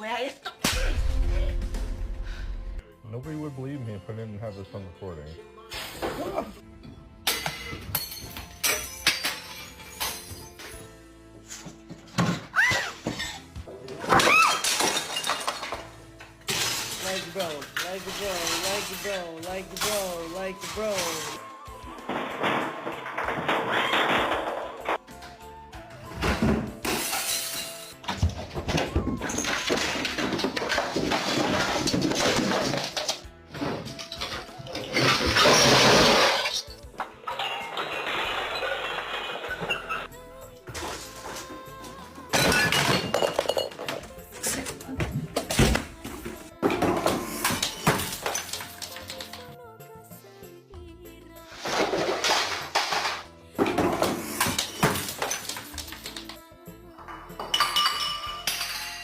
fue a esto. Nobody would believe me if I didn't have this on recording. Like the bro, like the bro, like the bro, like the bro, like the bro.